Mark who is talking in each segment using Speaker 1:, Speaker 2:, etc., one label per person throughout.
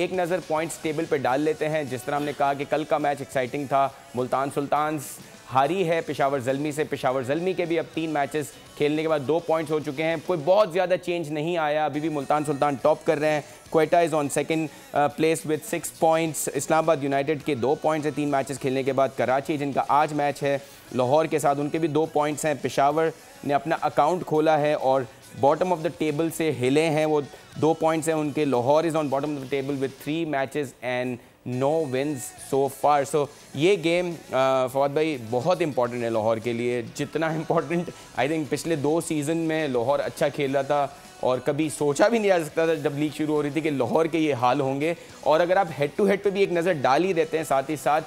Speaker 1: एक नज़र points table पे डाल लेते हैं। जिस तरह हमने कहा कि कल का मैच एक्साइटिंग था, मुल्तान सुल्तान्स हारी है पेशावर ज़ल्मी से। पेशावर ज़ल्मी के भी अब 3 मैचेस खेलने के बाद 2 पॉइंट्स हो चुके हैं। कोई बहुत ज़्यादा चेंज नहीं आया, अभी भी मुल्तान सुल्तान टॉप कर रहे हैं। Quetta is on second place with 6 points. Islamabad United के 2 पॉइंट्स हैं 3 मैचेस खेलने के बाद। कराची जिनका आज मैच है लाहौर के साथ, उनके भी 2 पॉइंट्स हैं। पेशावर ने अपना अकाउंट खोला है और बॉटम ऑफ द टेबल से हिले हैं, वो 2 पॉइंट्स हैं उनके। Lahore is on bottom of the table with 3 matches and no wins so far. So ये गेम फवाद भाई बहुत इंपॉर्टेंट है लाहौर के लिए। जितना इंपॉर्टेंट आई थिंक पिछले 2 सीज़न में लाहौर अच्छा खेल रहा था और कभी सोचा भी नहीं जा सकता था जब लीग शुरू हो रही थी कि लाहौर के ये हाल होंगे। और अगर आप हेड टू हेड पे भी एक नज़र डाल ही देते हैं, साथ ही साथ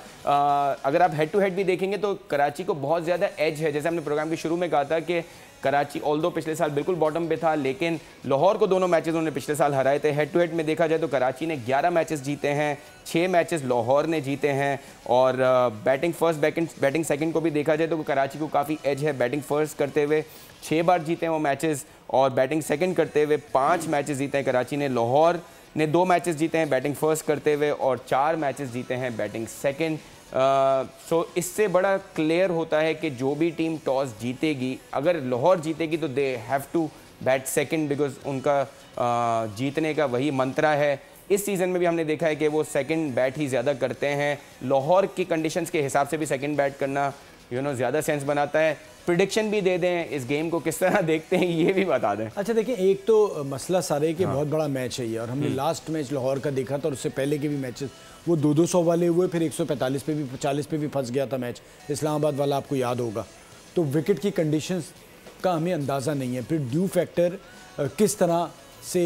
Speaker 1: अगर आप हेड टू हेड भी देखेंगे तो कराची को बहुत ज़्यादा एज है। जैसे हमने प्रोग्राम के शुरू में कहा था कि कराची ऑल्दो पिछले साल बिल्कुल बॉटम पे था, लेकिन लाहौर को दोनों मैचेस उन्होंने पिछले साल हराए थे। हेड टू हेड में देखा जाए तो कराची ने 11 मैचेस जीते हैं, 6 मैचेस लाहौर ने जीते हैं। और बैटिंग फर्स्ट बैटिंग सेकंड को भी देखा जाए तो कराची को काफ़ी एज है। बैटिंग फर्स्ट करते हुए 6 बार जीते हैं वो मैचेस और बैटिंग सेकंड करते हुए 5 मैचेस जीते हैं कराची ने। लाहौर ने 2 मैचेस जीते हैं बैटिंग फर्स्ट करते हुए और 4 मैचेस जीते हैं बैटिंग सेकंड। सो इससे बड़ा क्लियर होता है कि जो भी टीम टॉस जीतेगी, अगर लाहौर जीतेगी तो they have to bat second, because उनका जीतने का वही मंत्रा है। इस सीज़न में भी हमने देखा है कि वो सेकंड बैट ही ज़्यादा करते हैं। लाहौर की कंडीशंस के हिसाब से भी सेकंड बैट करना ज़्यादा सेंस बनाता है। प्रिडिक्शन भी दे दें, इस गेम को किस तरह देखते हैं ये भी बता दें।
Speaker 2: अच्छा देखिए, एक तो मसला सारे के बहुत बड़ा मैच है ये, और हमने लास्ट मैच लाहौर का देखा था और उससे पहले के भी मैचेस वो 200 वाले हुए, फिर 145 पे भी 40 पे भी फंस गया था मैच, इस्लामाबाद वाला आपको याद होगा। तो विकेट की कंडीशंस का हमें अंदाज़ा नहीं है। फिर ड्यू फैक्टर किस तरह से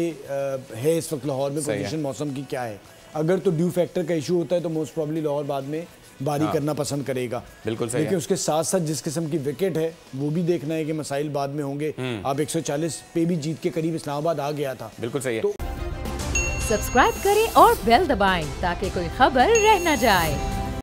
Speaker 2: है इस वक्त लाहौर में, पोजीशन मौसम की क्या है। अगर तो ड्यू फैक्टर का इशू होता है तो मोस्ट प्रॉब्ली लाहौर बाद में बारी करना पसंद करेगा।
Speaker 1: बिल्कुल सही।
Speaker 2: लेकिन उसके साथ साथ जिस किस्म की विकेट है वो भी देखना है कि मसाइल बाद में होंगे। आप 140 पे भी जीत के करीब इस्लामाबाद आ गया था।
Speaker 1: बिल्कुल सही है।
Speaker 3: सब्सक्राइब करें और बेल दबाएं ताकि कोई खबर रह न जाए।